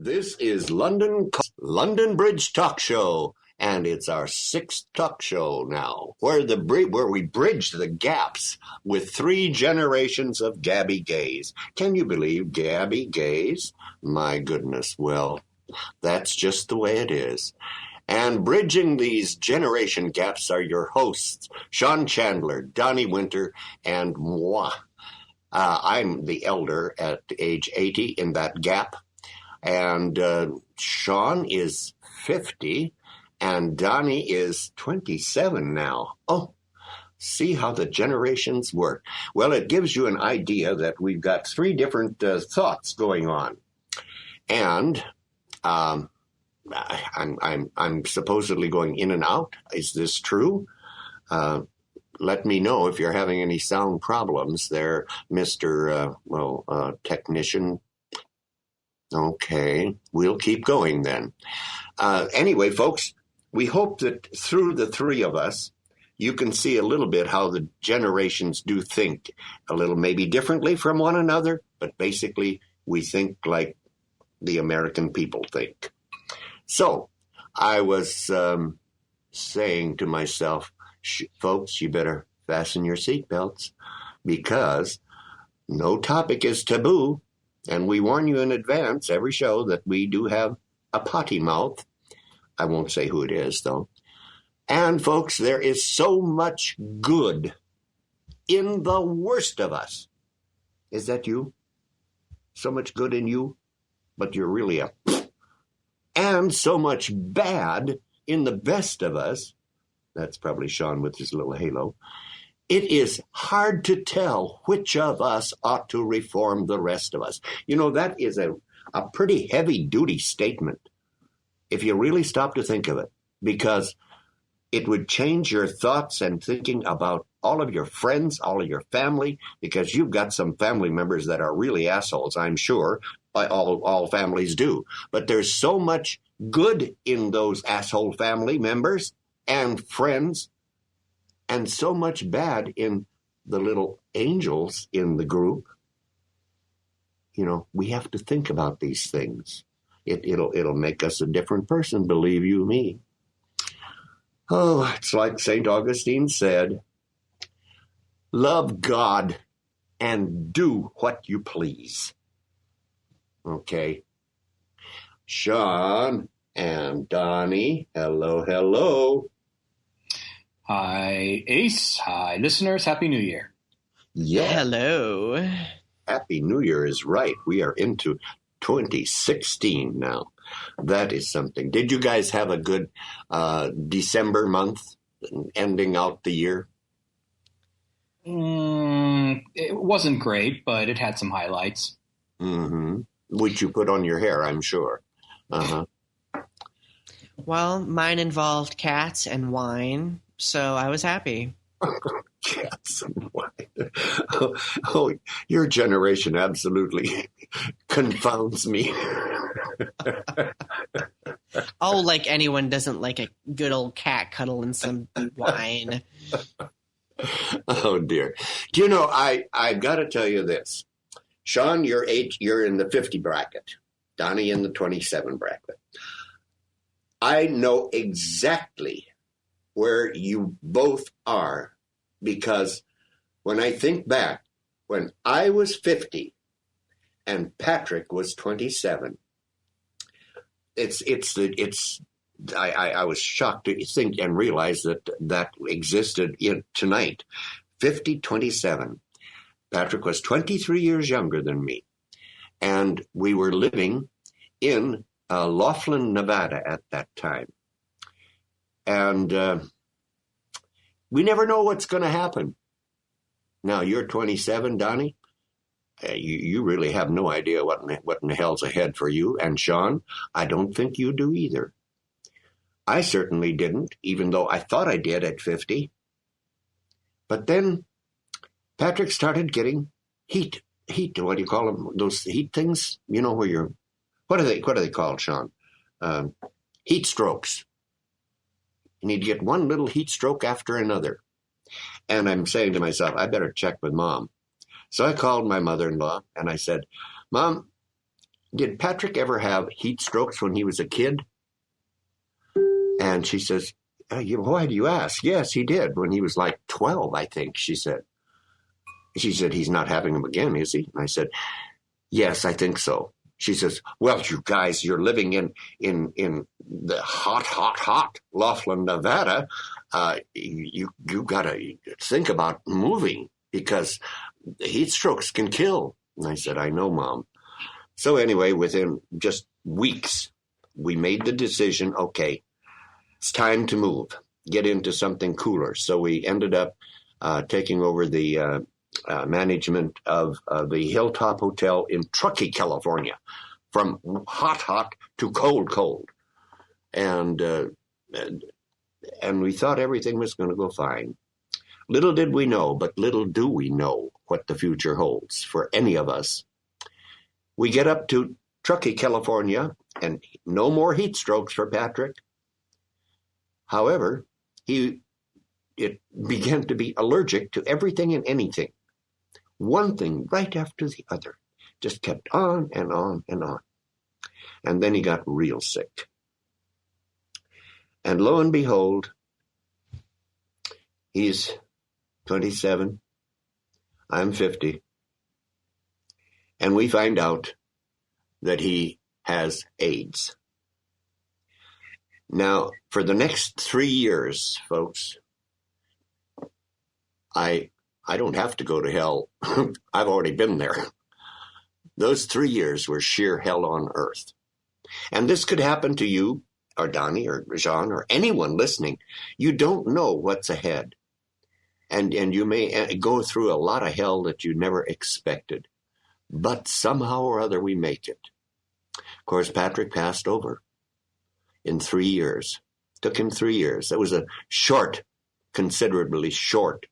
This is London Bridge Talk Show, and it's our sixth talk show now, where we bridge the gaps with three generations of Gabby gays. Can you believe Gabby gays? My goodness, well, that's just the way it is. And bridging these generation gaps are your hosts, Sean Chandler, Donny Winter, and moi. I'm the elder at age 80 in that gap. And Sean is 50, and Donny is 27 now. Oh, see how the generations work. Well, it gives you an idea that we've got three different thoughts going on. And I'm supposedly going in and out. Is this true? Let me know if you're having any sound problems there, Mr. Technician. Okay, we'll keep going then. Anyway, folks, we hope that through the three of us, you can see a little bit how the generations do think, a little maybe differently from one another, but basically we think like the American people think. So I was saying to myself, folks, you better fasten your seatbelts because no topic is taboo. And we warn you in advance every show that we do have a potty mouth. I won't say who it is, though. And, folks, there is so much good in the worst of us. Is that you? So much good in you, but you're really a... And so much bad in the best of us. That's probably Sean with his little halo. It is hard to tell which of us ought to reform the rest of us. You know, that is a pretty heavy-duty statement if you really stop to think of it, because it would change your thoughts and thinking about all of your friends, all of your family, because you've got some family members that are really assholes, I'm sure. All families do. But there's so much good in those asshole family members and friends, and so much bad in the little angels in the group. You know, we have to think about these things. It'll make us a different person, believe you me. Oh, it's like St. Augustine said, love God and do what you please. Okay. Sean and Donny, hello, hello. Hi, Ace. Hi, listeners. Happy New Year. Yeah. Hello. Happy New Year is right. We are into 2016 now. That is something. Did you guys have a good December month ending out the year? It wasn't great, but it had some highlights. Mm-hmm. Which you put on your hair, I'm sure. Uh-huh. Well, mine involved cats and wine, so I was happy. Cats and wine. Oh, your generation absolutely confounds me. Oh, like anyone doesn't like a good old cat cuddle and some wine. Oh, dear. Do you know, I got to tell you this. Sean, you're in the 50 bracket. Donny in the 27 bracket. I know exactly where you both are, because when I think back, when I was 50 and Patrick was 27, I was shocked to think and realize that existed tonight. 27. Patrick was 23 years younger than me, and we were living in Laughlin, Nevada at that time. And we never know what's going to happen. Now, you're 27, Donny. You really have no idea what in the hell's ahead for you. And Sean, I don't think you do either. I certainly didn't, even though I thought I did at 50. But then Patrick started getting heat. What do you call them? Those heat things? You know, where you're, what are they called, Sean? Heat strokes. You need to get one little heat stroke after another. And I'm saying to myself, I better check with Mom. So I called my mother-in-law and I said, Mom, did Patrick ever have heat strokes when he was a kid? And she says, why do you ask? Yes, he did when he was like 12, I think, she said. She said, he's not having them again, is he? And I said, yes, I think so. She says, well, you guys, you're living in the hot Laughlin, Nevada. You got to think about moving because heat strokes can kill. And I said, I know, Mom. So anyway, within just weeks, we made the decision, okay, it's time to move, get into something cooler. So we ended up taking over the management of the Hilltop Hotel in Truckee, California, from hot to cold. And we thought everything was going to go fine. Little did we know, but little do we know what the future holds for any of us. We get up to Truckee, California, and no more heat strokes for Patrick. However, it began to be allergic to everything and anything. One thing right after the other. Just kept on and on and on. And then he got real sick. And lo and behold, he's 27. I'm 50. And we find out that he has AIDS. Now, for the next 3 years, folks, I don't have to go to hell. I've already been there. Those 3 years were sheer hell on earth. And this could happen to you, or Donny, or Jean, or anyone listening. You don't know what's ahead. And you may go through a lot of hell that you never expected. But somehow or other we make it. Of course, Patrick passed over in 3 years. Took him 3 years. That was a short, considerably short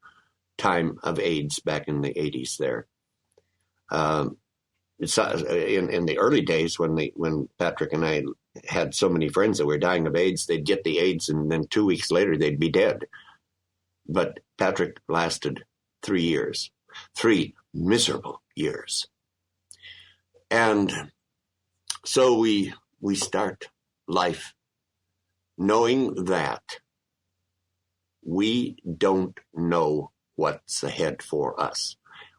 time of AIDS back in the 80s there. In the early days when Patrick and I had so many friends that were dying of AIDS, they'd get the AIDS and then 2 weeks later they'd be dead. But Patrick lasted 3 years, 3 miserable years. And so we start life knowing that we don't know what's ahead for us.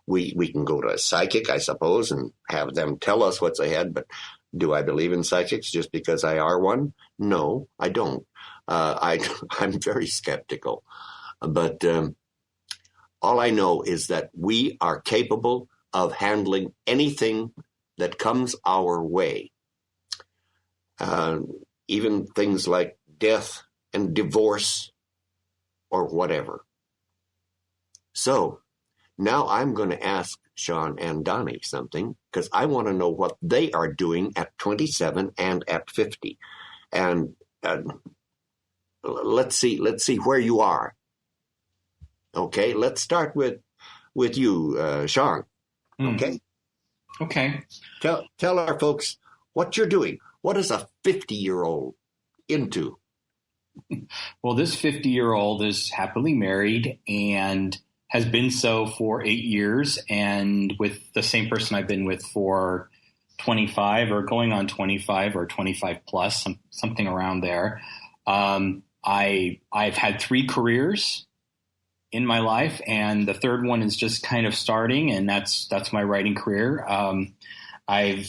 We can go to a psychic, I suppose, and have them tell us what's ahead, but do I believe in psychics just because I are one? No, I don't. I'm very skeptical. But all I know is that we are capable of handling anything that comes our way. Even things like death and divorce or whatever. So now I'm going to ask Sean and Donny something because I want to know what they are doing at 27 and at 50. And let's see where you are. Okay, let's start with you, Sean. Okay? Okay. Tell our folks what you're doing. What is a 50-year-old into? Well, this 50-year-old is happily married and has been so for 8 years, and with the same person I've been with for 25 or going on 25 or 25 plus, something around there. I've had 3 careers in my life, and the third one is just kind of starting, and that's my writing career. I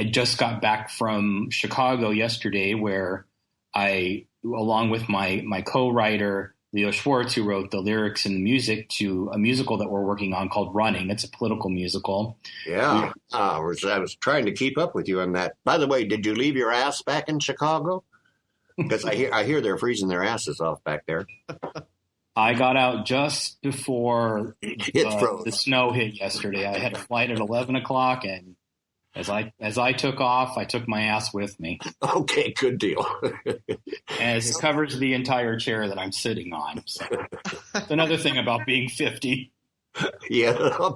just got back from Chicago yesterday, where I, along with my co-writer Leo Schwartz, who wrote the lyrics and the music to a musical that we're working on called Running. It's a political musical. Yeah, I was trying to keep up with you on that. By the way, did you leave your ass back in Chicago? Because I hear they're freezing their asses off back there. I got out just before the snow hit yesterday. I had a flight at 11 o'clock, and as I took off, I took my ass with me. Okay, good deal. As it covers the entire chair that I'm sitting on. So it's another thing about being 50. Yeah.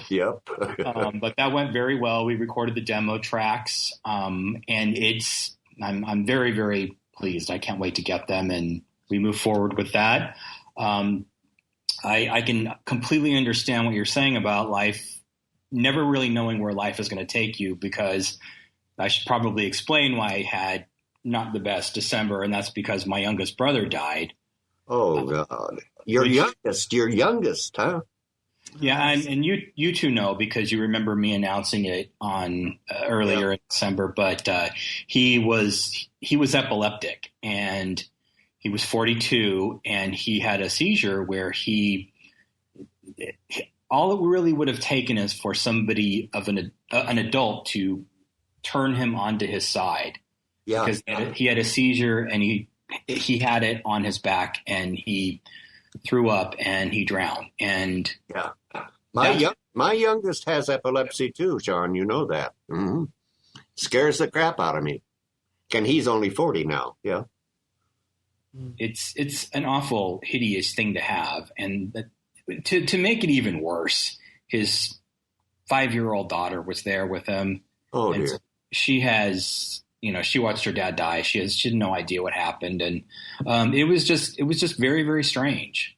Yep. But that went very well. We recorded the demo tracks, and I'm very, very pleased. I can't wait to get them, and we move forward with that. I can completely understand what you're saying about life never really knowing where life is going to take you, because I should probably explain why I had not the best December, and that's because my youngest brother died. Oh, God. Your youngest, huh? Yeah, and you two know, because you remember me announcing it on earlier in December. But he was epileptic, and he was 42, and he had a seizure where all it really would have taken is for somebody of an adult to turn him onto his side. Yeah, because he had a seizure, and he had it on his back, and he threw up and he drowned. And yeah, my youngest has epilepsy too, Sean. You know that. Mm-hmm. Scares the crap out of me. And he's only 40 now. Yeah, it's an awful, hideous thing to have, and to make it even worse, his 5-year-old daughter was there with him. Oh dear. She has, she watched her dad die. She had no idea what happened. And it was just very, very strange.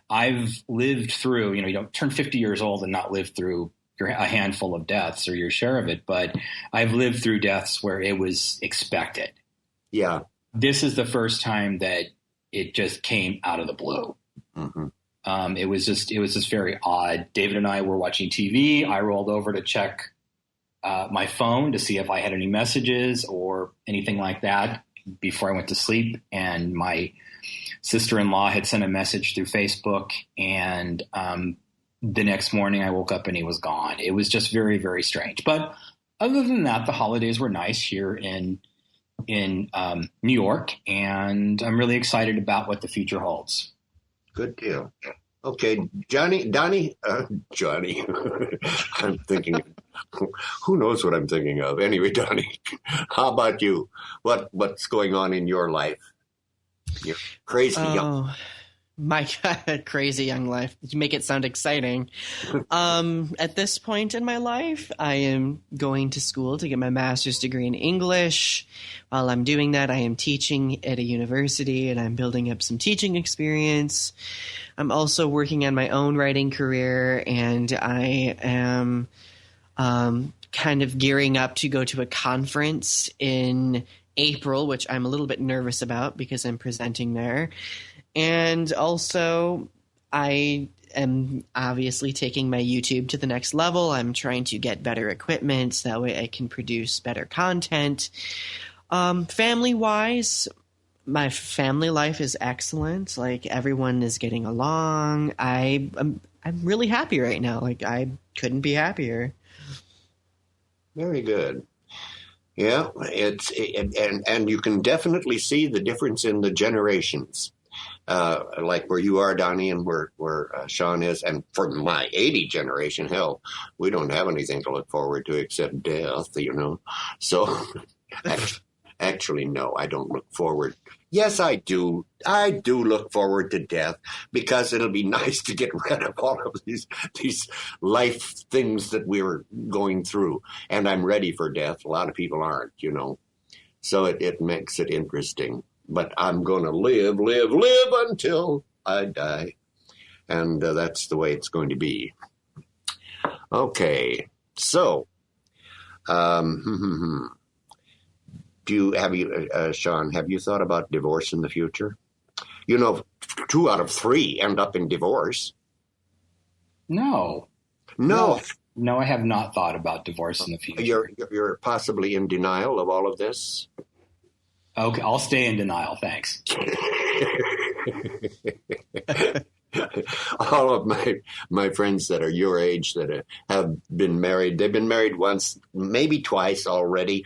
I've lived through, you don't turn 50 years old and not live through a handful of deaths or your share of it. But I've lived through deaths where it was expected. Yeah. This is the first time that it just came out of the blue. Mm-hmm. It was just very odd. David and I were watching TV. I rolled over to check my phone to see if I had any messages or anything like that before I went to sleep. And my sister-in-law had sent a message through Facebook. And the next morning I woke up and he was gone. It was just very, very strange. But other than that, the holidays were nice here in New York. And I'm really excited about what the future holds. Good deal. Okay, Donny, Johnny. I'm thinking, who knows what I'm thinking of? Anyway, Donny, how about you? What's going on in your life? You're crazy young. My God, crazy young life. You make it sound exciting. At this point in my life, I am going to school to get my master's degree in English. While I'm doing that, I am teaching at a university, and I'm building up some teaching experience. I'm also working on my own writing career, and I am kind of gearing up to go to a conference in April, which I'm a little bit nervous about because I'm presenting there. And also, I am obviously taking my YouTube to the next level. I'm trying to get better equipment so that way I can produce better content. Family-wise, my family life is excellent. Like, everyone is getting along. I'm really happy right now. Like, I couldn't be happier. Very good. Yeah, and you can definitely see the difference in the generations. Like where you are, Donny, and where Sean is. And for my 80 generation, hell, we don't have anything to look forward to except death, So actually, no, I don't look forward. Yes, I do. I do look forward to death because it'll be nice to get rid of all of these life things that we were going through. And I'm ready for death. A lot of people aren't, So it makes it interesting. But I'm going to live until I die. And that's the way it's going to be. Okay. So, Sean, have you thought about divorce in the future? 2 out of 3 end up in divorce. No, I have not thought about divorce in the future. You're possibly in denial of all of this? Okay, I'll stay in denial. Thanks. All of my friends that are your age that have been married, they've been married once, maybe twice already.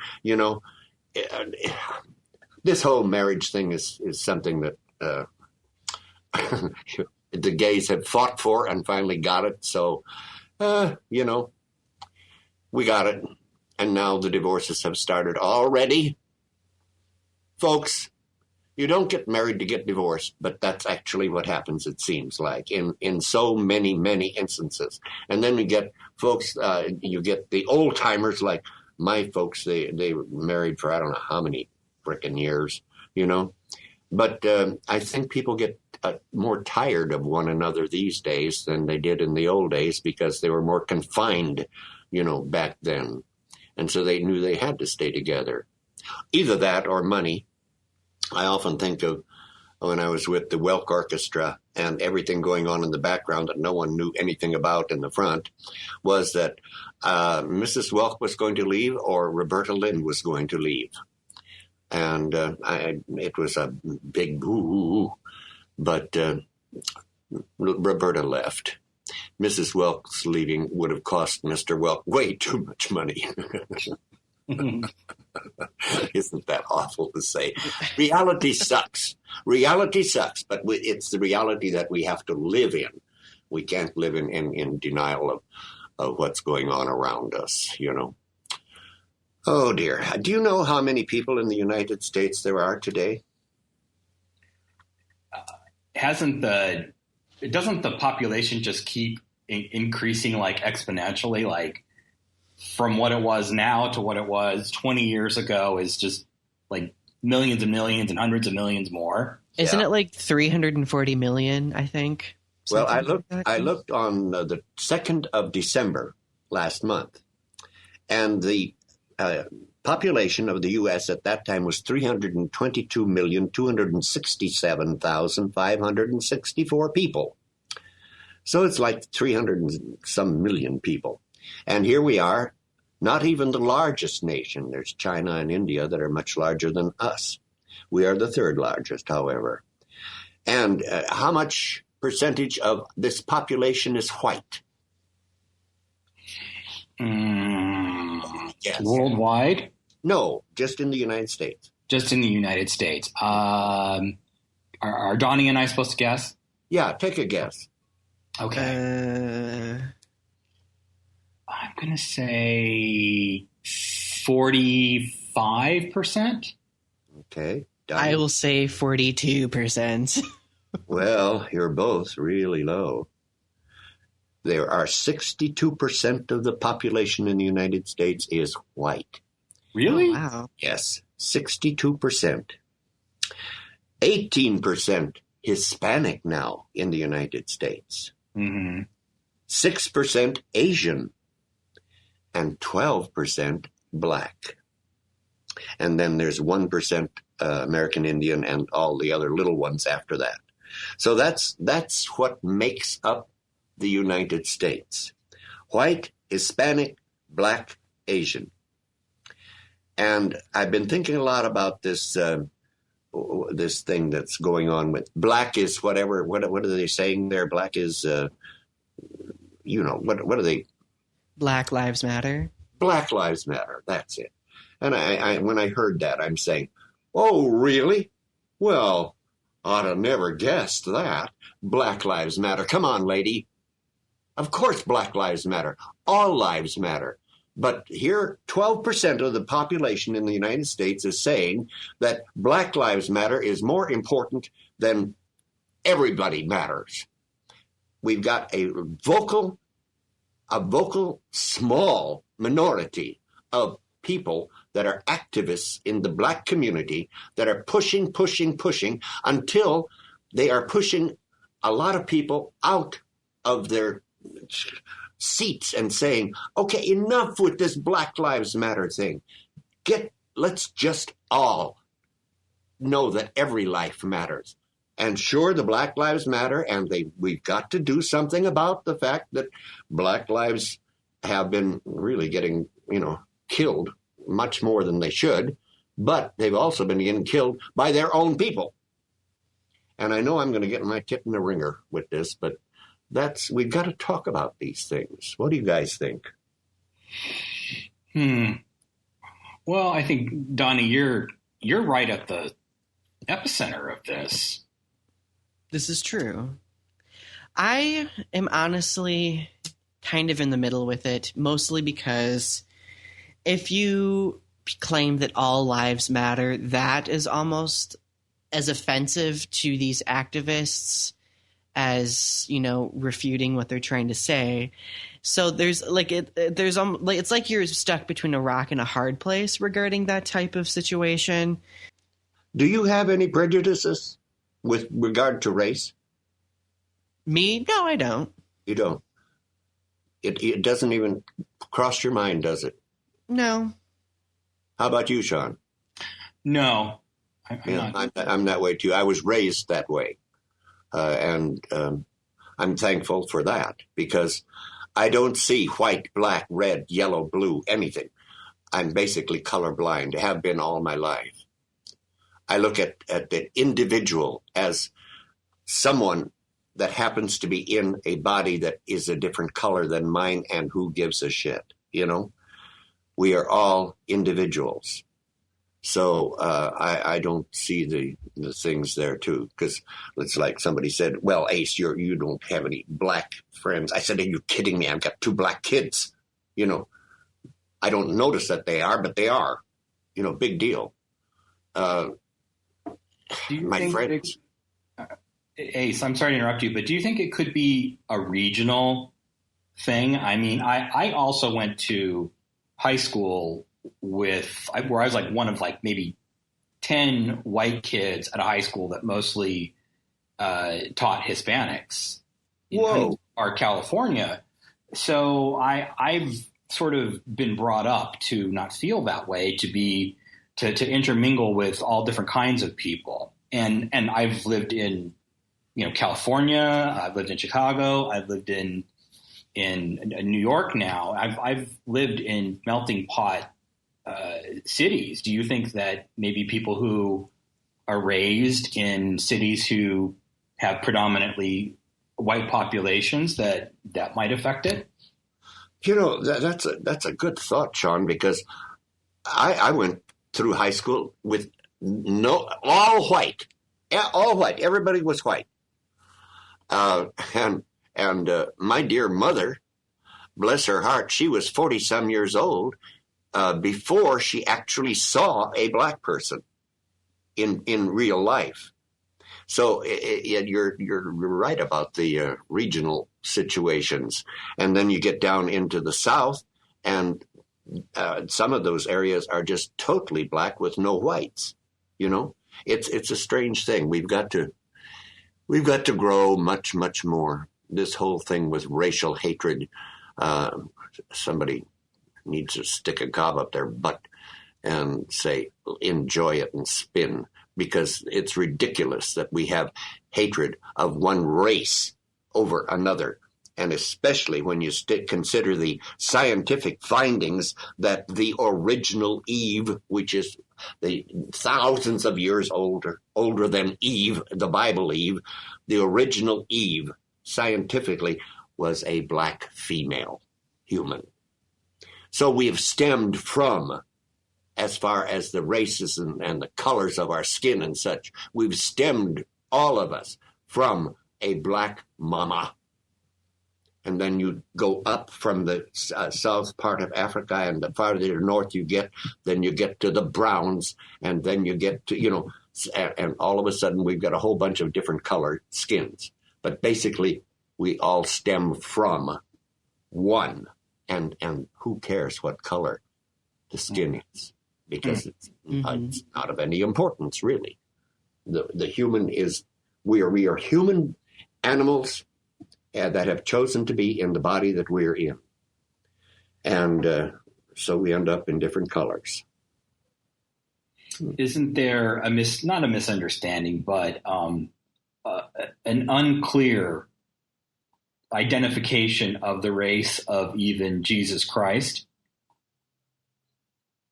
This whole marriage thing is something that the gays have fought for and finally got it. So, we got it. And now the divorces have started already. Folks, you don't get married to get divorced, but that's actually what happens, it seems like, in so many, many instances. And then you get folks, you get the old timers like my folks, they were married for I don't know how many frickin' years, But I think people get more tired of one another these days than they did in the old days because they were more confined, back then. And so they knew they had to stay together. Either that or money. I often think of when I was with the Welk Orchestra and everything going on in the background that no one knew anything about in the front, was that Mrs. Welk was going to leave or Roberta Lynn was going to leave. And it was a big boo, but Roberta left. Mrs. Welk's leaving would have cost Mr. Welk way too much money. Isn't that awful to say? Reality sucks. Reality sucks, but it's the reality that we have to live in. We can't live in denial of what's going on around us, Oh, dear. Do you know how many people in the United States there are today? Doesn't the population just keep increasing like exponentially, like from what it was now to what it was 20 years ago is just like millions and millions and hundreds of millions more. Isn't it like 340 million, I think? Well, I looked on the 2nd of December last month, and the population of the U.S. at that time was 322,267,564 people. So it's like 300 and some million people. And here we are, not even the largest nation. There's China and India that are much larger than us. We are the 3rd largest, however. And how much percentage of this population is white? Yes. Worldwide? No, just in the United States. Just in the United States. Are Donny and I supposed to guess? Yeah, take a guess. Okay. I'm going to say 45%. Okay. I will say 42%. Well, you're both really low. There are 62% of the population in the United States is white. Really? Oh, wow. Yes, 62%. 18% Hispanic now in the United States. 6% Asian. And 12% black. And then there's 1% American Indian and all the other little ones after that. So that's what makes up the United States. White, Hispanic, black, Asian. And I've been thinking a lot about this this thing that's going on with black is whatever. What are they saying there? Black is, what are they? Black Lives Matter. Black Lives Matter. That's it. And I when I heard that, I'm saying, oh, really? Well, I'd have never guessed that. Black Lives Matter. Come on, lady. Of course Black Lives Matter. All lives matter. But here, 12% of the population in the United States is saying that Black Lives Matter is more important than everybody matters. We've got a vocal small minority of people that are activists in the black community that are pushing until they are pushing a lot of people out of their seats and saying, okay, enough with this Black Lives Matter thing. Let's just all know that every life matters. And sure, the Black Lives Matter, and we've got to do something about the fact that Black lives have been really getting, killed much more than they should, but they've also been getting killed by their own people. And I know I'm going to get my tit in the ringer with this, but we've got to talk about these things. What do you guys think? Well, I think, Donny, you're right at the epicenter of this. This is true. I am honestly kind of in the middle with it, mostly because if you claim that all lives matter, that is almost as offensive to these activists as, refuting what they're trying to say. So there's it's like you're stuck between a rock and a hard place regarding that type of situation. Do you have any prejudices with regard to race? Me? No, I don't. You don't. It doesn't even cross your mind, does it? No. How about you, Sean? No, I'm that way too. I was raised that way, and I'm thankful for that because I don't see white, black, red, yellow, blue, anything. I'm basically colorblind, have been all my life. I look at the individual as someone that happens to be in a body that is a different color than mine, and who gives a shit, you know? We are all individuals. So I don't see the things there, too, because it's like somebody said, well, Ace, you don't have any black friends. I said, are you kidding me? I've got 2 black kids. You know, I don't notice that they are, but they are. You know, big deal. My friends. Ace, I'm sorry to interrupt you, but do you think it could be a regional thing? I mean, I also went to high school where I was like one of like maybe 10 white kids at a high school that mostly taught Hispanics in California. So I've sort of been brought up to not feel that way, to intermingle with all different kinds of people. And I've lived in, California, I've lived in Chicago, I've lived in New York now. I've lived in melting pot cities. Do you think that maybe people who are raised in cities who have predominantly white populations that might affect it? That's a good thought, Sean, because I went through high school with all white. Everybody was white. And my dear mother, bless her heart, she was 40-some years old before she actually saw a black person in real life. So you're right about the regional situations. And then you get down into the South, and some of those areas are just totally black with no whites. It's a strange thing. We've got to grow much, much more. This whole thing with racial hatred, somebody needs to stick a gob up their butt and say, enjoy it and spin, because it's ridiculous that we have hatred of one race over another. And especially when you consider the scientific findings that the original Eve, which is the thousands of years older than Eve, the Bible Eve, the original Eve, scientifically, was a black female human. So we have stemmed from, as far as the races and the colors of our skin and such, we've stemmed, all of us, from a black mama. And then you go up from the south part of Africa, and the farther north you get, then you get to the browns, and then you get to, and all of a sudden we've got a whole bunch of different colored skins. But basically, we all stem from one. And who cares what color the skin is? Because it's not of any importance, really. The human is, we are human animals that have chosen to be in the body that we're in. And so we end up in different colors. Isn't there not a misunderstanding, but an unclear identification of the race of even Jesus Christ?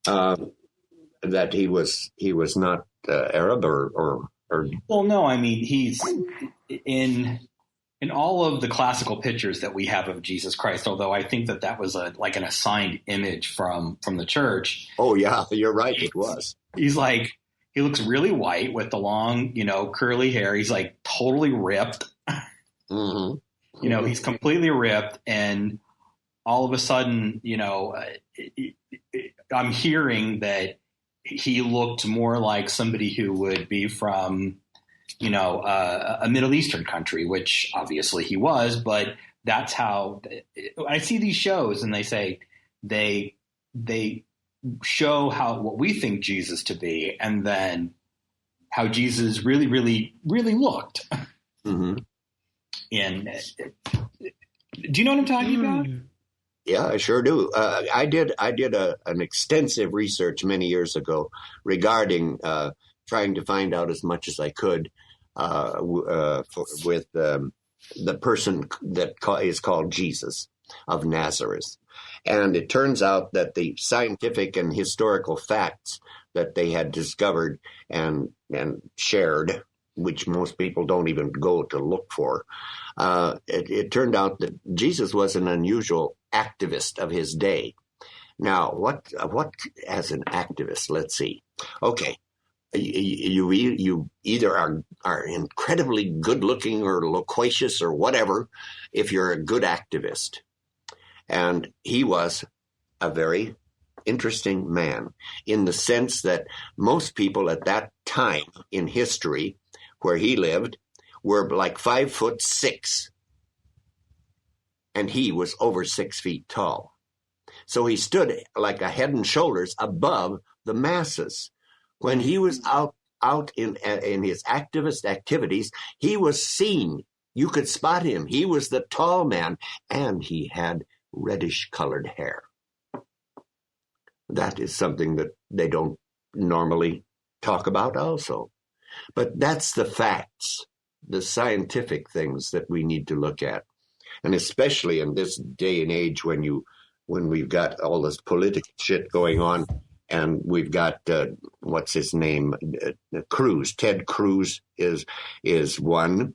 That he was not Arab or Well, no, I mean, he's in all of the classical pictures that we have of Jesus Christ, although I think that was like an assigned image from the church. Oh, yeah, you're right. It was. He looks really white with the long, curly hair. He's like totally ripped. Mm-hmm. He's completely ripped. And all of a sudden, I'm hearing that he looked more like somebody who would be from, a Middle Eastern country, which obviously he was, but that's how I see these shows, and they say they show what we think Jesus to be, and then how Jesus really, really, really looked. Mm-hmm. And do you know what I'm talking about? Yeah, I sure do. I did an extensive research many years ago regarding trying to find out as much as I could with the person that is called Jesus of Nazareth. And it turns out that the scientific and historical facts that they had discovered and shared, which most people don't even go to look for, it turned out that Jesus was an unusual activist of his day. Now, what as an activist? Let's see. Okay, you either are incredibly good looking or loquacious or whatever if you're a good activist. And he was a very interesting man in the sense that most people at that time in history where he lived were like 5'6", and he was over 6 feet tall. So he stood like a head and shoulders above the masses. When he was out in his activist activities, he was seen. You could spot him. He was the tall man, and he had reddish-colored hair. That is something that they don't normally talk about also. But that's the facts, the scientific things that we need to look at. And especially in this day and age when we've got all this political shit going on, and we've got, what's his name, Cruz. Ted Cruz is one.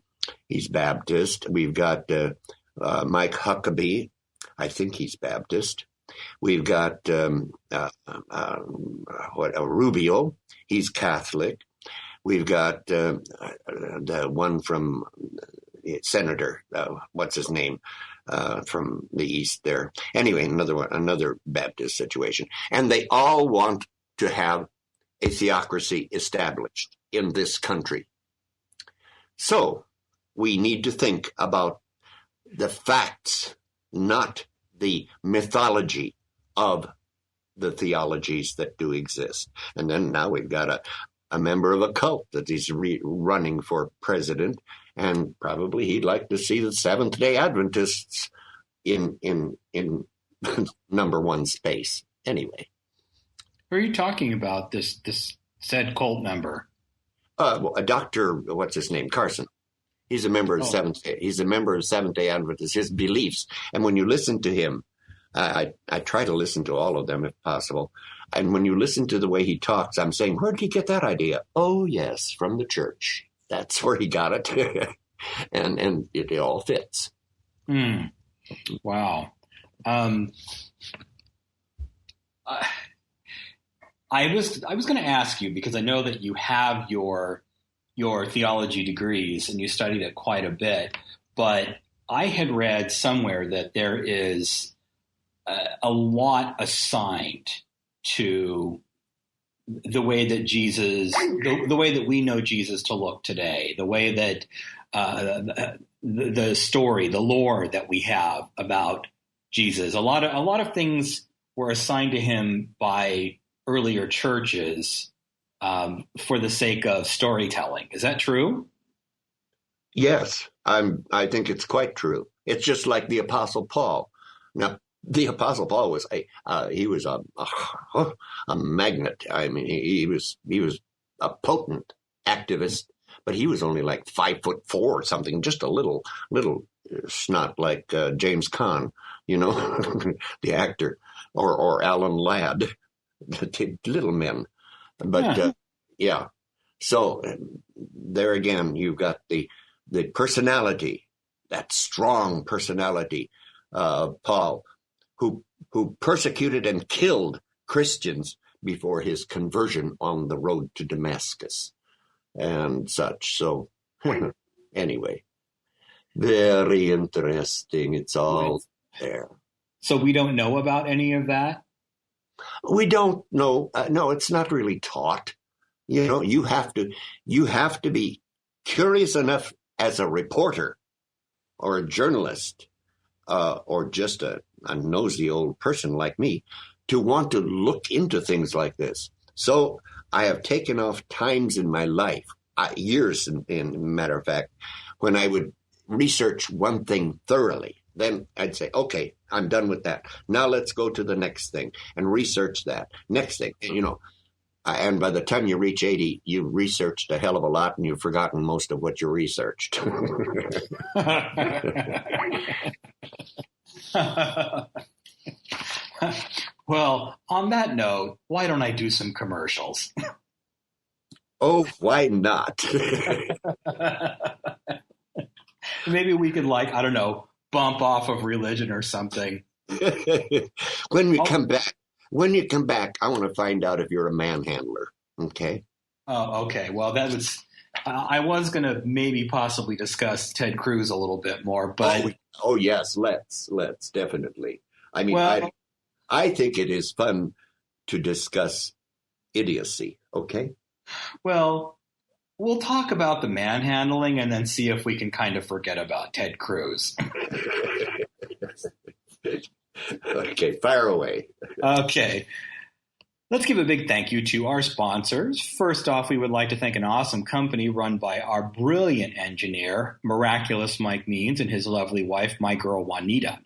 He's Baptist. We've got Mike Huckabee. I think he's Baptist. We've got Rubio. He's Catholic. We've got the one from Senator, what's his name, from the East there. Anyway, another Baptist situation. And they all want to have a theocracy established in this country. So we need to think about the facts, not the mythology of the theologies that do exist. And then now we've got a member of a cult that is running for president, and probably he'd like to see the Seventh-day Adventists in number one space. Anyway, who are you talking about? This said cult member? Well, a Dr. What's his name? Carson. He's a member of Seventh-day. He's a member of Seventh-day Adventists. His beliefs, and when you listen to him, I try to listen to all of them if possible. And when you listen to the way he talks, I'm saying, where did he get that idea? Oh, yes, from the church. That's where he got it. and it all fits. Wow. I was going to ask you, because I know that you have your theology degrees and you studied it quite a bit, but I had read somewhere that there is a lot assigned to the way that Jesus, the way that we know Jesus to look today, the way that the story, the lore that we have about Jesus, a lot of things were assigned to him by earlier churches for the sake of storytelling. Is that true? Yes, I think it's quite true. It's just like the Apostle Paul. Now, the Apostle Paul was a magnet. I mean, he was a potent activist, but he was only like 5'4" or something, just a little snot like James Caan, the actor, or Alan Ladd, the little men. But yeah. So there again, you've got the personality, that strong personality of Paul, who persecuted and killed Christians before his conversion on the road to Damascus and such. So anyway, very interesting. It's all there. So we don't know about any of that? We don't know. No, it's not really taught. You have to be curious enough as a reporter or a journalist or just a nosy old person like me to want to look into things like this. So I have taken off times in my life, years, in matter of fact, when I would research one thing thoroughly. Then I'd say, okay, I'm done with that. Now let's go to the next thing and research that next thing. And by the time you reach 80, you've researched a hell of a lot and you've forgotten most of what you researched. Well, on that note, why don't I do some commercials? Oh, why not? Maybe we could, like, I don't know, bump off of religion or something. When you come back, I want to find out if you're a manhandler. Okay. Oh, okay. Well, that was. I was going to maybe possibly discuss Ted Cruz a little bit more, but oh yes, let's definitely. I mean, well, I think it is fun to discuss idiocy. Okay. Well, we'll talk about the manhandling and then see if we can kind of forget about Ted Cruz. Okay, fire away. Okay. Let's give a big thank you to our sponsors. First off, we would like to thank an awesome company run by our brilliant engineer, Miraculous Mike Means, and his lovely wife, my girl Juanita.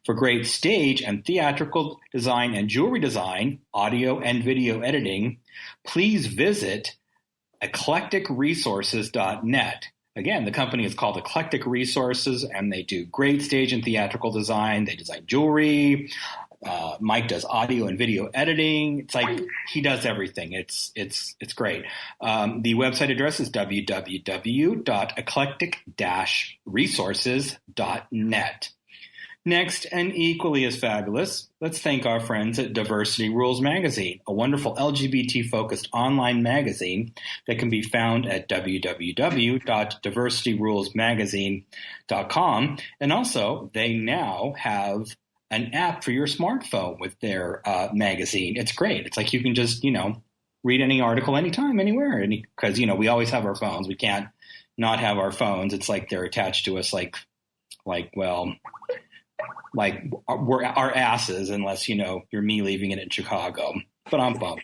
For great stage and theatrical design and jewelry design, audio and video editing, please visit eclecticresources.net. Again, the company is called Eclectic Resources, and they do great stage and theatrical design. They design jewelry. Mike does audio and video editing. It's like he does everything. It's great. The website address is www.eclectic-resources.net. Next, and equally as fabulous, let's thank our friends at Diversity Rules Magazine, a wonderful LGBT-focused online magazine that can be found at www.diversityrulesmagazine.com. And also, they now have an app for your smartphone with their magazine. It's great. It's like you can just, read any article anytime, anywhere. Because, we always have our phones. We can't not have our phones. It's like they're attached to us like we're our asses, unless, you're me leaving it in Chicago. But I'm bummed.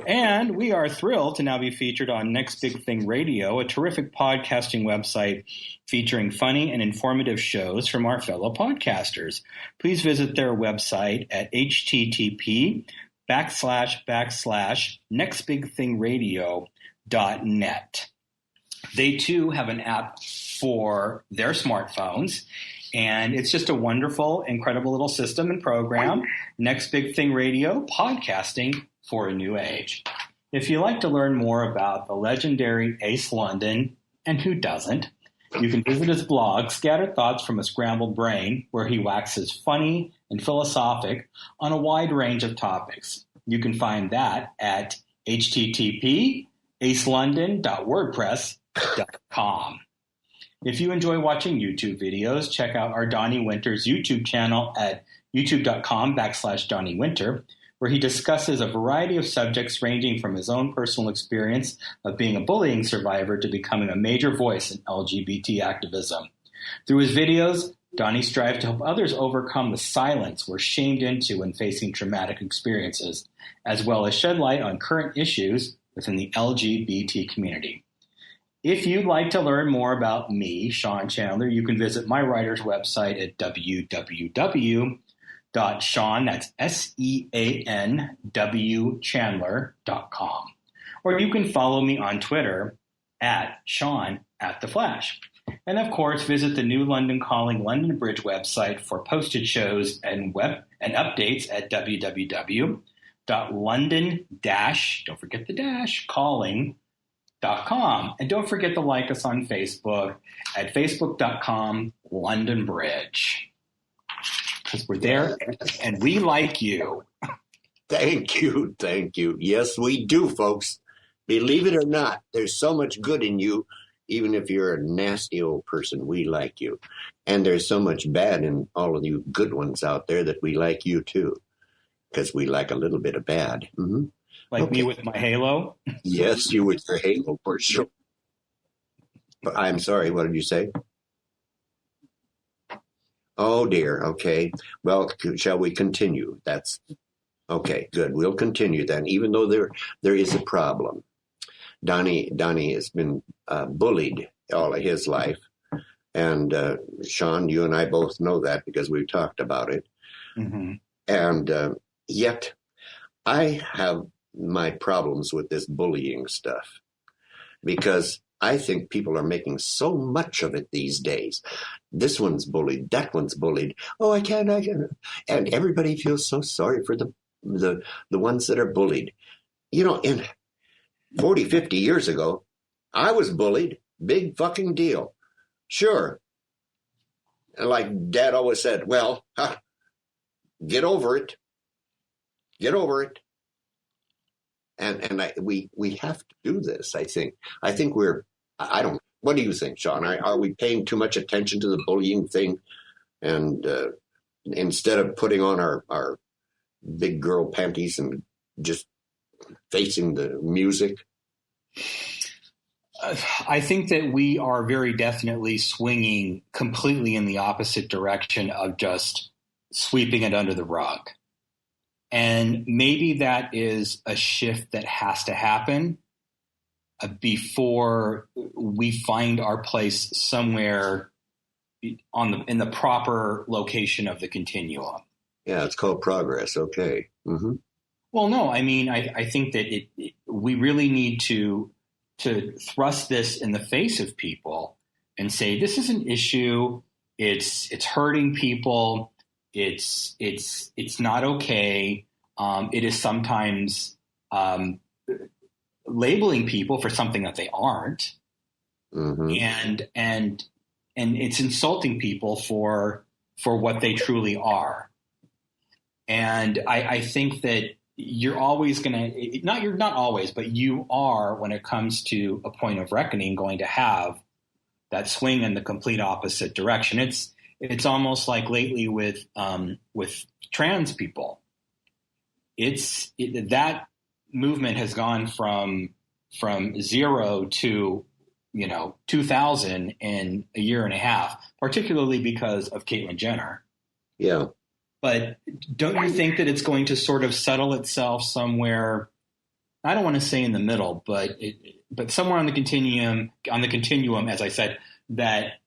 And we are thrilled to now be featured on Next Big Thing Radio, a terrific podcasting website featuring funny and informative shows from our fellow podcasters. Please visit their website at http://nextbigthingradio.net. They, too, have an app for their smartphones. And it's just a wonderful, incredible little system and program. Next Big Thing Radio, podcasting for a new age. If you'd like to learn more about the legendary Ace Lundon, and who doesn't, you can visit his blog, Scattered Thoughts from a Scrambled Brain, where he waxes funny and philosophic on a wide range of topics. You can find that at http://acelundon.wordpress.com. If you enjoy watching YouTube videos, check out our Donny Winter's YouTube channel at youtube.com/Donny Winter, where he discusses a variety of subjects ranging from his own personal experience of being a bullying survivor to becoming a major voice in LGBT activism. Through his videos, Donny strives to help others overcome the silence we're shamed into when facing traumatic experiences, as well as shed light on current issues within the LGBT community. If you'd like to learn more about me, Sean Chandler, you can visit my writer's website at www.sean, that's SEANWChandler.com. Or you can follow me on Twitter at Sean@TheFlash. And of course, visit the new Lundon Calling London Bridge website for posted shows and updates at www.london- don't forget the dash, calling.com. And don't forget to like us on Facebook at facebook.com/London Bridge. Because we're there and we like you. Thank you. Yes, we do, folks. Believe it or not, there's so much good in you. Even if you're a nasty old person, we like you. And there's so much bad in all of you good ones out there that we like you too. Because we like a little bit of bad. Mm-hmm. Like me with my halo? Yes, you with your halo for sure. But I'm sorry, what did you say? Oh dear, okay. Well, shall we continue? Okay, good. We'll continue then, even though there is a problem. Donny has been bullied all of his life. And Sean, you and I both know that because we've talked about it. Mm-hmm. And yet I have my problems with this bullying stuff because I think people are making so much of it these days. This one's bullied, that one's bullied. Oh, I can't. And everybody feels so sorry for the ones that are bullied. You know, in 40, 50 years ago, I was bullied. Big fucking deal. Sure. And like Dad always said, well, get over it. Get over it. And we have to do this, I think. I think what do you think, Sean? Are we paying too much attention to the bullying thing? And instead of putting on our big girl panties and just facing the music? I think that we are very definitely swinging completely in the opposite direction of just sweeping it under the rug. And maybe that is a shift that has to happen before we find our place somewhere in the proper location of the continuum. Yeah, it's called progress. Okay. Mm-hmm. Well, no, I mean, I think that we really need to thrust this in the face of people and say, this is an issue. It's hurting people. It's not okay. It is sometimes labeling people for something that they aren't. Mm-hmm. And it's insulting people for what they truly are. And I think that you're always you're not always, but you are, when it comes to a point of reckoning, going to have that swing in the complete opposite direction. It's almost like lately with trans people. That movement has gone from 0 to 2000 in a year and a half, particularly because of Caitlyn Jenner. Yeah. But don't you think that it's going to sort of settle itself somewhere? I don't want to say in the middle, but somewhere on the continuum, as I said, that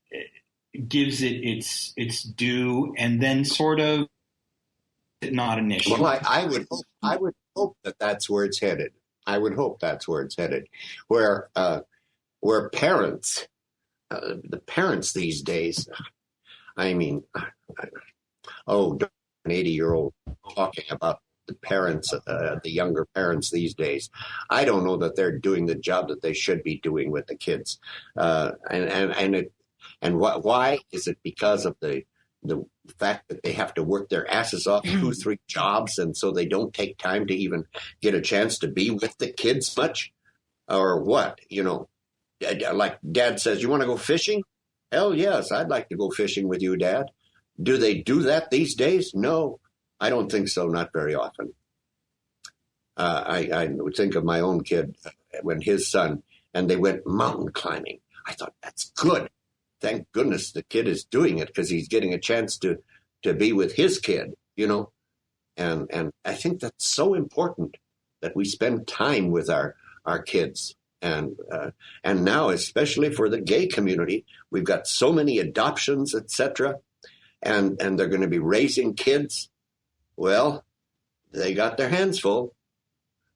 gives it its due, and then sort of not an issue. Well, I would hope that that's where it's headed. I would hope that's where it's headed, where parents, the parents these days, I mean, an 80-year-old talking about the parents, the younger parents these days. I don't know that they're doing the job that they should be doing with the kids. Why is it? Because of the fact that they have to work their asses off 2-3 jobs, and so they don't take time to even get a chance to be with the kids much, or what? Like Dad says, you want to go fishing? Hell yes, I'd like to go fishing with you, Dad. Do they do that these days? No, I don't think so. Not very often. I would think of my own kid when his son, and they went mountain climbing. I thought, that's good. Thank goodness the kid is doing it, because he's getting a chance to be with his kid, And I think that's so important that we spend time with our kids. And now, especially for the gay community, we've got so many adoptions, etc., and they're going to be raising kids. Well, they got their hands full,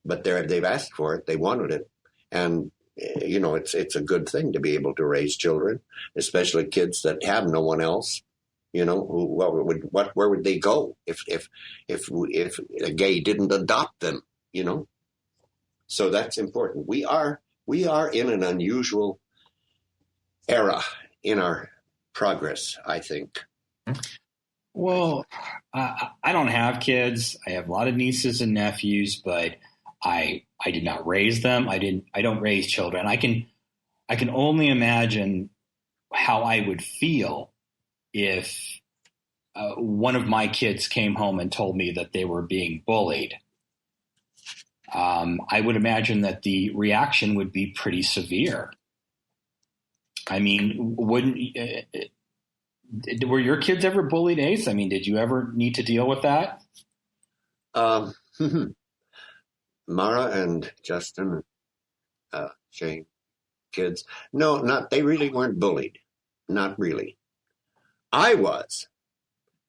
but they've asked for it. They wanted it. And, it's a good thing to be able to raise children, especially kids that have no one else. Where would they go if a gay didn't adopt them, So that's important. We are in an unusual era in our progress, I think. Well, I don't have kids. I have a lot of nieces and nephews, but I did not raise them. I don't raise children. I can only imagine how I would feel if one of my kids came home and told me that they were being bullied. I would imagine that the reaction would be pretty severe. I mean, were your kids ever bullied, Ace? I mean, did you ever need to deal with that? Mara and Justin, Shane, kids. No, they really weren't bullied. Not really. I was.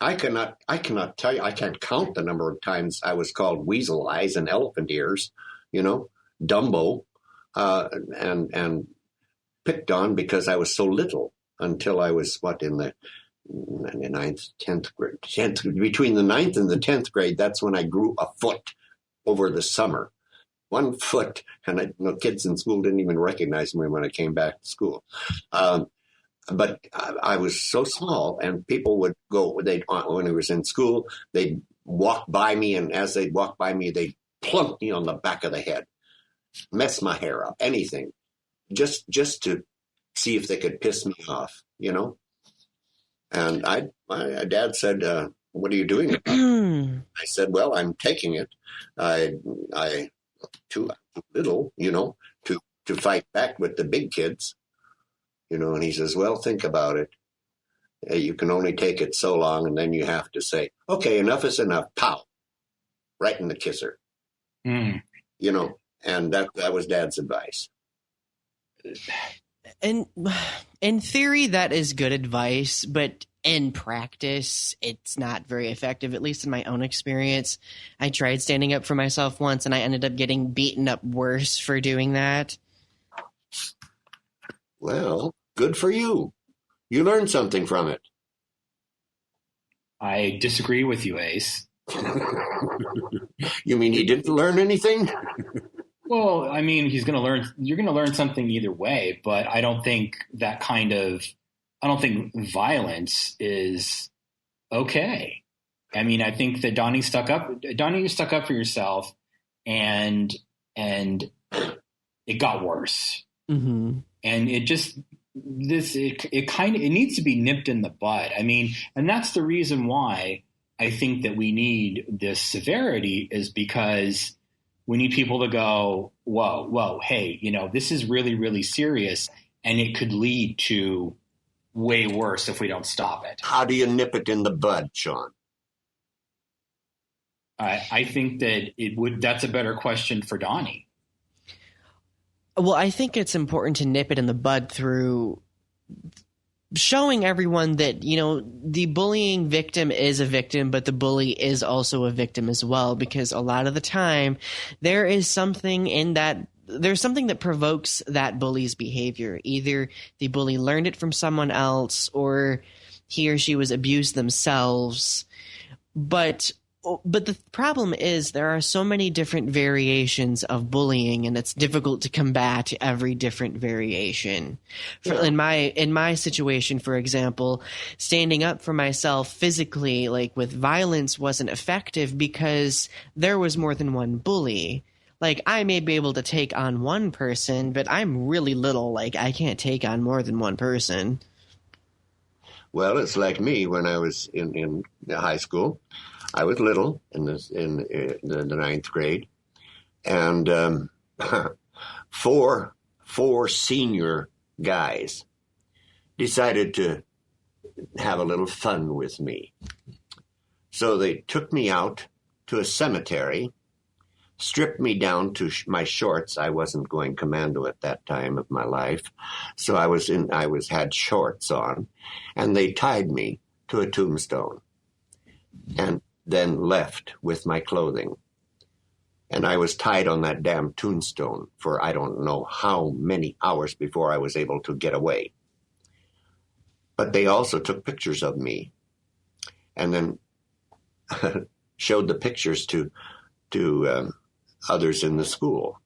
I cannot tell you, I can't count the number of times I was called weasel eyes and elephant ears, Dumbo, and picked on because I was so little until I was, in the ninth, 10th grade. Between the ninth and the 10th grade, that's when I grew a foot over the summer. 1 foot, and kids in school didn't even recognize me when I came back to school. But I was so small, and people would go, when I was in school, they'd walk by me, and as they'd walk by me, they'd plunk me on the back of the head, mess my hair up, anything, just to see if they could piss me off, And my dad said, "What are you doing about it?" I said, "Well, I'm taking it. I too little, to fight back with the big kids." And he says, "Well, think about it. You can only take it so long, and then you have to say, okay, enough is enough. Pow, right in the kisser." And that was Dad's advice. And in theory, that is good advice, but in practice, it's not very effective, at least in my own experience. I tried standing up for myself once, and I ended up getting beaten up worse for doing that. Well, good for you. You learned something from it. I disagree with you, Ace. You mean he didn't learn anything? Well, I mean, you're going to learn something either way, but I don't think violence is okay. I mean, I think that Donny, you stuck up for yourself, and it got worse. Mm-hmm. And it needs to be nipped in the bud. I mean, and that's the reason why I think that we need this severity, is because we need people to go, whoa, hey, this is really, really serious, and it could lead to way worse if we don't stop it. How do you nip it in the bud, Sean? I think that that's a better question for Donny. Well, I think it's important to nip it in the bud through showing everyone that, the bullying victim is a victim, but the bully is also a victim as well, because a lot of the time there's something that provokes that bully's behavior. Either the bully learned it from someone else, or he or she was abused themselves. But the problem is there are so many different variations of bullying, and it's difficult to combat every different variation. Yeah. In my situation, for example, standing up for myself physically, like with violence, wasn't effective because there was more than one bully. Like, I may be able to take on one person, but I'm really little. Like, I can't take on more than one person. Well, it's like me when I was in high school. I was little in the ninth grade, and four senior guys decided to have a little fun with me. So they took me out to a cemetery, stripped me down to my shorts. I wasn't going commando at that time of my life, so I had shorts on, and they tied me to a tombstone, and then left with my clothing. And I was tied on that damn tombstone for I don't know how many hours before I was able to get away. But they also took pictures of me and then showed the pictures to others in the school.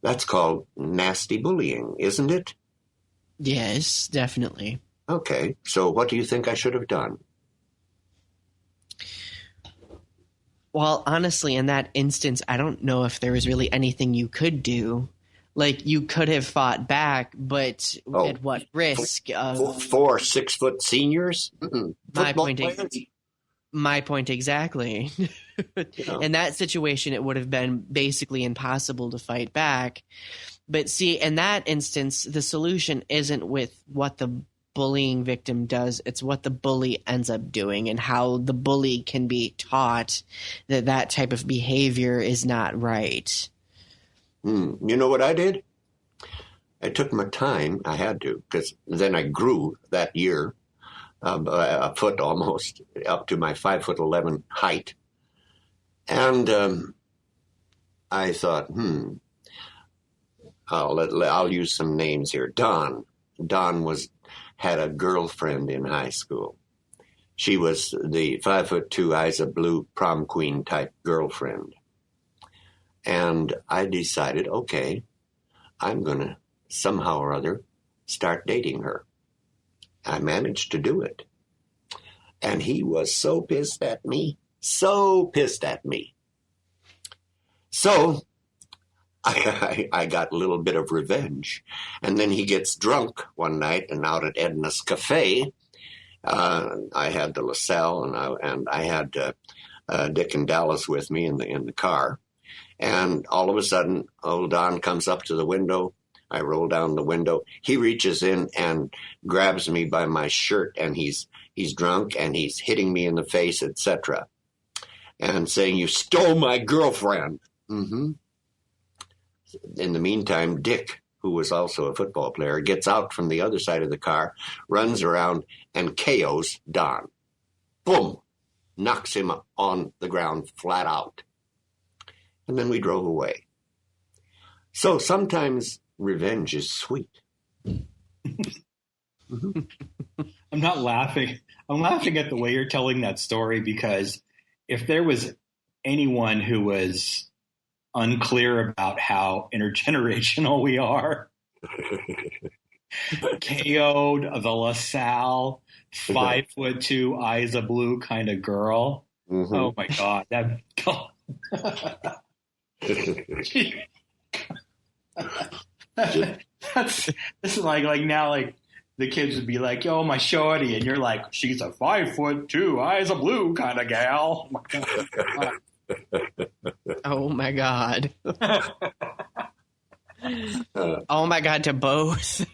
That's called nasty bullying, isn't it? Yes, definitely. Okay, so what do you think I should have done? Well, honestly, in that instance, I don't know if there was really anything you could do. Like, you could have fought back, but at what risk? 4 6-foot seniors? My point exactly. In that situation, it would have been basically impossible to fight back. But see, in that instance, the solution isn't with what the bullying victim does. It's what the bully ends up doing and how the bully can be taught that that type of behavior is not right. You know what I did? I took my time. I had to, because then I grew that year a foot almost up to my 5'11" height. And I thought, I'll use some names here. Don had a girlfriend in high school. She was the 5'2", eyes of blue prom queen type girlfriend. And I decided, okay, I'm going to somehow or other start dating her. I managed to do it. And he was so pissed at me. So I got a little bit of revenge. And then he gets drunk one night, and out at Edna's Cafe, I had the LaSalle, and I had Dick and Dallas with me in the car. And all of a sudden, old Don comes up to the window. I roll down the window. He reaches in and grabs me by my shirt, and he's drunk, and he's hitting me in the face, etc., and saying, "You stole my girlfriend." In the meantime, Dick, who was also a football player, gets out from the other side of the car, runs around, and KOs Don. Boom! Knocks him on the ground flat out. And then we drove away. So sometimes revenge is sweet. I'm not laughing. I'm laughing at the way you're telling that story, because if there was anyone who was unclear about how intergenerational we are, KO'd the LaSalle 5'2", eyes of blue kind of girl. Oh my God. This is like now, like the kids would be like, "Yo, my shorty," and you're like, "She's a 5'2", eyes of blue kind of gal." Oh my God. Oh my God to both.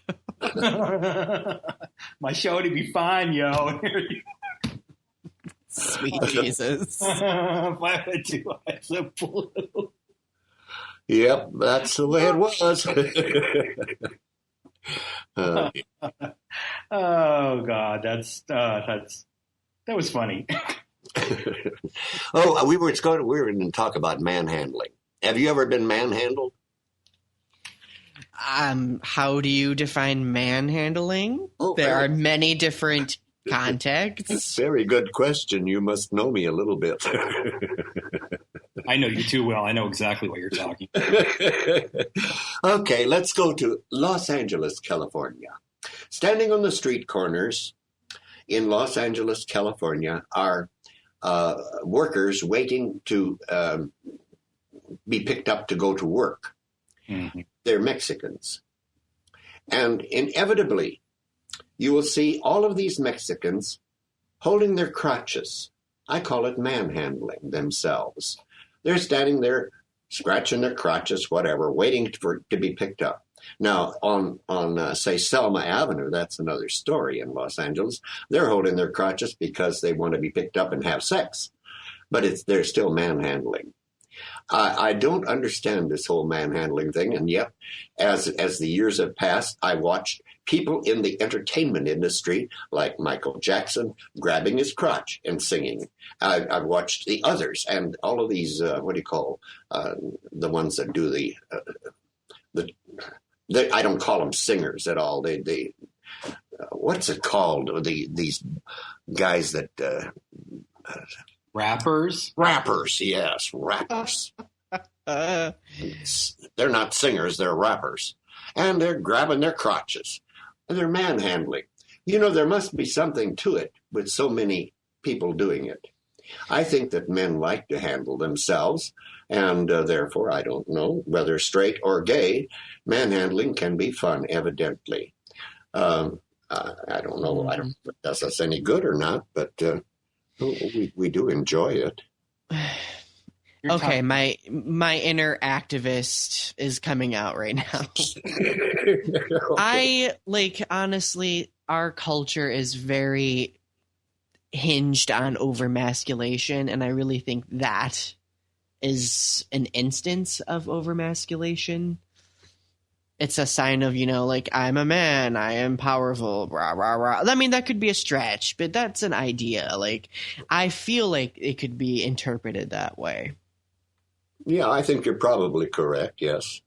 My shorty be fine, yo. Sweet Jesus. 5'2", eyes of blue. Yep, that's the way it was. Oh God, that was funny. Oh, we were going to talk about manhandling. Have you ever been manhandled? How do you define manhandling? Oh, there are many different contexts. Very good question. You must know me a little bit. I know you too well. I know exactly what you're talking about. Okay, let's go to Los Angeles, California. Standing on the street corners in Los Angeles, California, are workers waiting to be picked up to go to work. Mm-hmm. They're Mexicans. And inevitably, you will see all of these Mexicans holding their crotches. I call it manhandling themselves. They're standing there, scratching their crotches, whatever, waiting to be picked up. Now, on say, Selma Avenue, that's another story in Los Angeles. They're holding their crotches because they want to be picked up and have sex. But they're still manhandling. I don't understand this whole manhandling thing, and yet, as the years have passed, I watched people in the entertainment industry, like Michael Jackson, grabbing his crotch and singing. I've watched the others, and all of these, the ones that do I don't call them singers at all. They what's it called? These guys that... Rappers? Rappers, yes, rappers. They're not singers, they're rappers. And they're grabbing their crotches. And they're manhandling. You know, there must be something to it with so many people doing it. I think that men like to handle themselves, and therefore, I don't know, whether straight or gay, manhandling can be fun, evidently. I don't know, I don't know if it does us any good or not, but... we do enjoy it. Okay, my inner activist is coming out right now. I honestly, our culture is very hinged on overmasculation, and I really think that is an instance of overmasculation. It's a sign of, like, I'm a man, I am powerful, rah, rah, rah. I mean, that could be a stretch, but that's an idea. Like, I feel like it could be interpreted that way. Yeah, I think you're probably correct. Yes.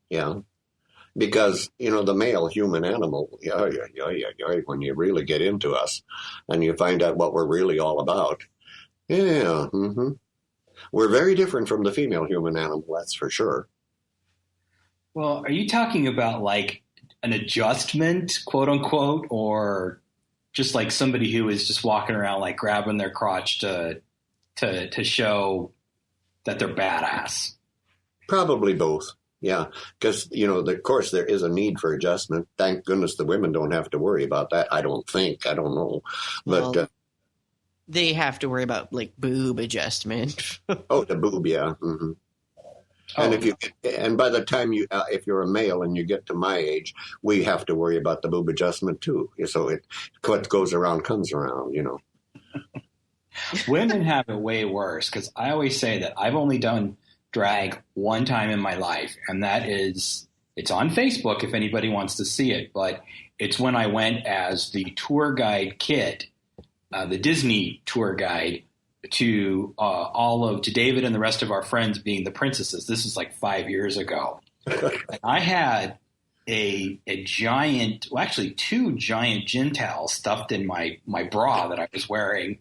Yeah. Because, the male human animal, yeah, when you really get into us and you find out what we're really all about, yeah, we're very different from the female human animal, that's for sure. Well, are you talking about like an adjustment, quote unquote, or just like somebody who is just walking around like grabbing their crotch to show that they're badass? Probably both. Yeah, because, of course, there is a need for adjustment. Thank goodness the women don't have to worry about that. I don't think. I don't know. But Well, they have to worry about, like, boob adjustment. the boob, yeah. Mm-hmm. And by the time if you're a male and you get to my age, we have to worry about the boob adjustment too. So what goes around comes around, Women have it way worse, because I always say that I've only done drag one time in my life, and that is, it's on Facebook if anybody wants to see it, but it's when I went as the tour guide kid, the Disney tour guide, to David and the rest of our friends being the princesses. This is like 5 years ago. And I had a giant, well, actually 2 giant gin towels stuffed in my bra that I was wearing.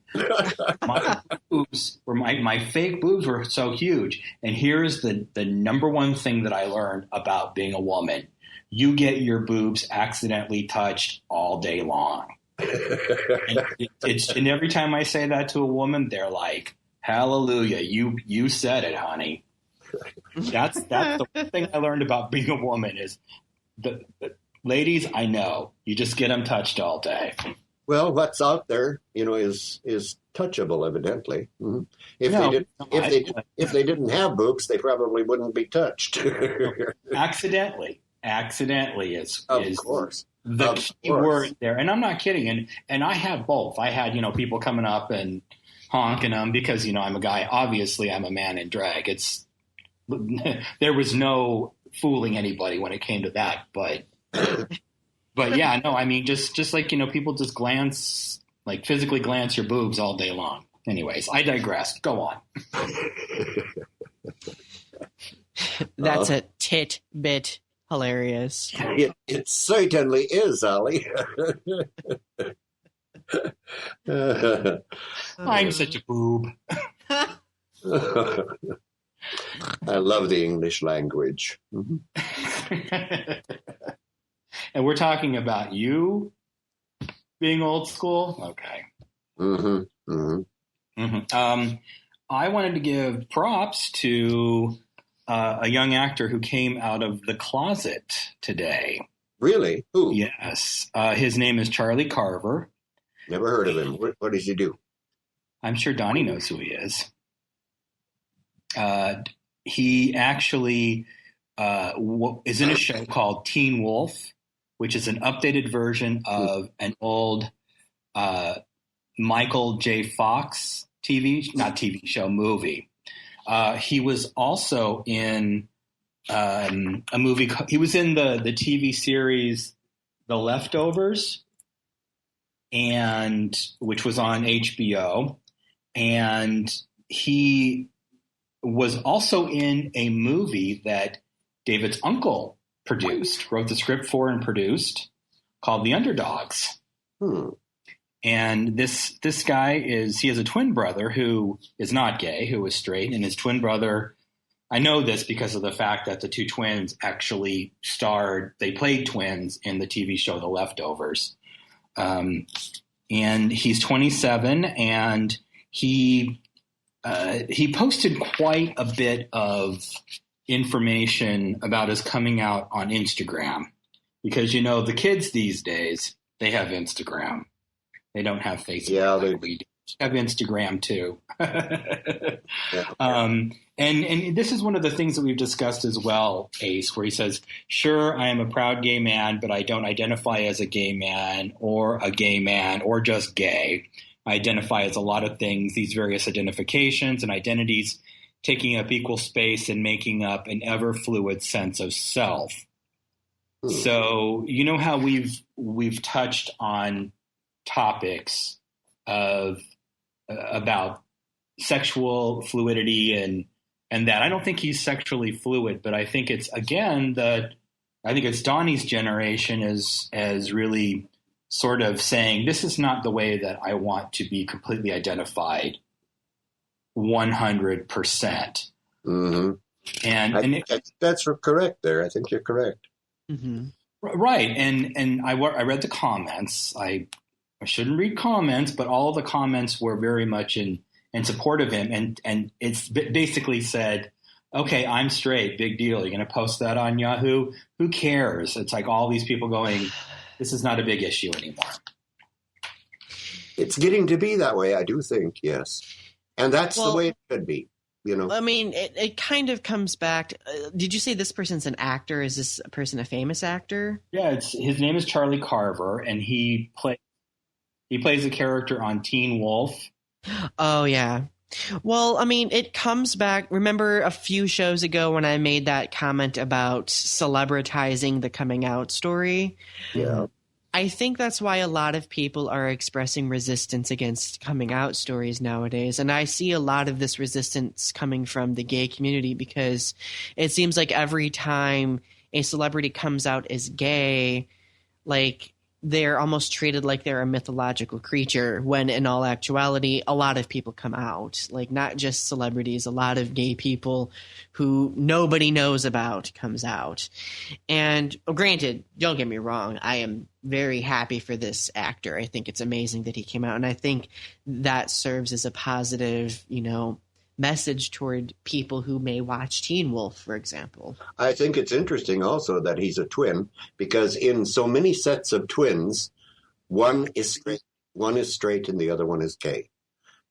My boobs were my fake boobs were so huge. And here's the number one thing that I learned about being a woman: you get your boobs accidentally touched all day long. And every time I say that to a woman, they're like, "Hallelujah, you said it, honey." That's the one thing I learned about being a woman is the ladies. I know you just get them touched all day. Well, what's out there, is touchable, evidently. Mm-hmm. If they didn't have boobs, they probably wouldn't be touched. Accidentally is of course. The key word there. And I'm not kidding. And I have both. I had, people coming up and honking them because, I'm a guy. Obviously, I'm a man in drag. There was no fooling anybody when it came to that. But yeah, no, I mean, just like, people just glance, like physically glance your boobs all day long. Anyways, I digress. Go on. That's a tidbit. Hilarious. It certainly is, Ollie. I'm such a boob. I love the English language. Mm-hmm. And we're talking about you being old school? Okay. Mm-hmm. Mm-hmm. Mm-hmm. I wanted to give props to a young actor who came out of the closet today. Really? Who? Yes. His name is Charlie Carver. Never heard of him. What does he do? I'm sure Donny knows who he is. He actually is in a show called Teen Wolf, which is an updated version of an old Michael J. Fox movie. He was also in a movie. He was in the TV series The Leftovers, and which was on HBO. And he was also in a movie that David's uncle wrote the script for and produced, called The Underdogs. And this guy he has a twin brother who is not gay, who is straight, and his twin brother, I know this because of the fact that the two twins actually they played twins in the TV show The Leftovers. And he's 27, and he posted quite a bit of information about his coming out on Instagram, because, the kids these days, they have Instagram. They don't have Facebook. Yeah, have Instagram too. Yeah. And this is one of the things that we've discussed as well, Ace, where he says, sure, I am a proud gay man, but I don't identify as a gay man or just gay. I identify as a lot of things, these various identifications and identities taking up equal space and making up an ever fluid sense of self. So, you know how we've touched on topics of about sexual fluidity and that. I don't think he's sexually fluid, but I think it's Donny's generation as really sort of saying, this is not the way that I want to be completely identified 100%. Mm-hmm. And that's correct there. I think you're correct. Mm-hmm. Right. And I read the comments. I shouldn't read comments, but all the comments were very much in support of him. And it's basically said, okay, I'm straight. Big deal. You're going to post that on Yahoo? Who cares? It's like all these people going, this is not a big issue anymore. It's getting to be that way, I do think, yes. And that's the way it should be, you know. I mean, it kind of comes back to, did you say this person's an actor? Is this person a famous actor? Yeah, his name is Charlie Carver, and he plays a character on Teen Wolf. Oh, yeah. Well, I mean, it comes back. Remember a few shows ago when I made that comment about celebritizing the coming out story? Yeah. I think that's why a lot of people are expressing resistance against coming out stories nowadays. And I see a lot of this resistance coming from the gay community because it seems like every time a celebrity comes out as gay, like they're almost treated like they're a mythological creature, when in all actuality, a lot of people come out, like not just celebrities, a lot of gay people who nobody knows about comes out. And granted, don't get me wrong, I am very happy for this actor. I think it's amazing that he came out. And I think that serves as a positive, message toward people who may watch Teen Wolf, for example. I think it's interesting also that he's a twin, because in so many sets of twins, one is straight and the other one is gay.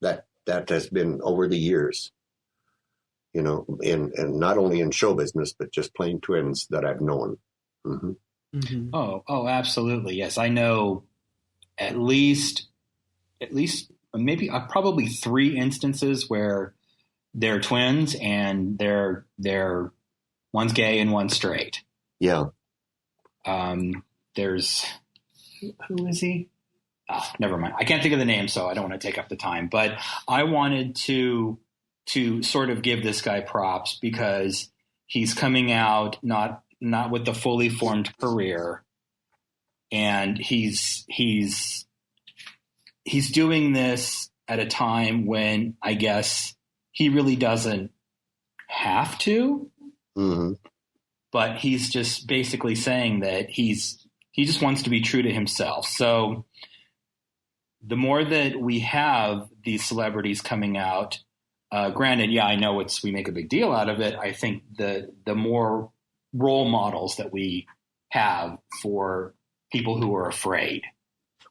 That has been over the years, and not only in show business, but just plain twins that I've known. Mm-hmm. Mm-hmm. Oh, absolutely. Yes. I know at least maybe probably 3 instances where they're twins and they're one's gay and one's straight. Yeah. There's, who is he? Never mind. I can't think of the name, so I don't want to take up the time, but I wanted to sort of give this guy props because he's coming out not with the fully formed career, and he's doing this at a time when I guess he really doesn't have to, mm-hmm. but he's just basically saying that he just wants to be true to himself. So the more that we have these celebrities coming out, granted, yeah, I know we make a big deal out of it. I think the more role models that we have for people who are afraid.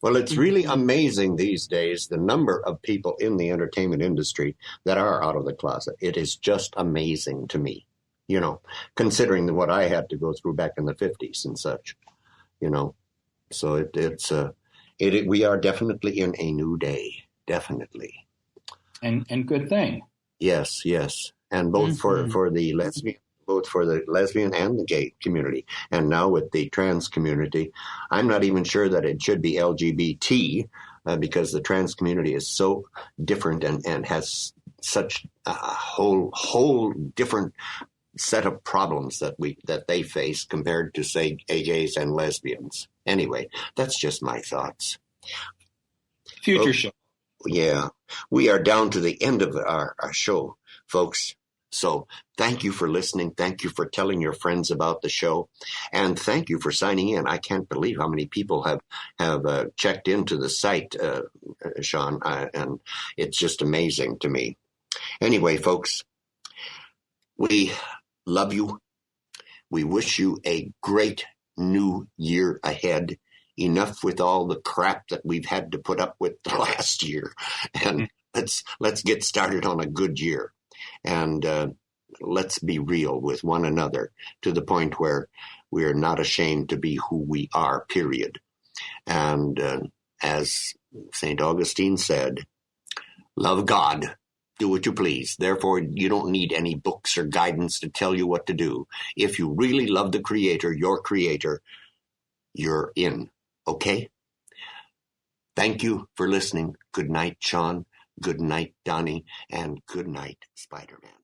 Well, it's really amazing these days, the number of people in the entertainment industry that are out of the closet. It is just amazing to me, considering what I had to go through back in the 50s and such, So we are definitely in a new day, definitely. And good thing. Yes. And both for the lesbian and the gay community, and now with the trans community. I'm not even sure that it should be LGBT, because the trans community is so different and has such a whole different set of problems that they face compared to, say, gays and lesbians. Anyway, that's just my thoughts. Future show. Yeah, we are down to the end of our show, folks. So thank you for listening. Thank you for telling your friends about the show. And thank you for signing in. I can't believe how many people have checked into the site, Sean, and it's just amazing to me. Anyway, folks, we love you. We wish you a great new year ahead enough with all the crap that we've had to put up with the last year, and let's get started on a good year, and let's be real with one another to the point where we are not ashamed to be who we are, period. And as St. Augustine said, love God, do what you please. Therefore, you don't need any books or guidance to tell you what to do. If you really love the Creator, your Creator, you're in. Okay? Thank you for listening. Good night, Sean. Good night, Donny. And good night, Spider-Man.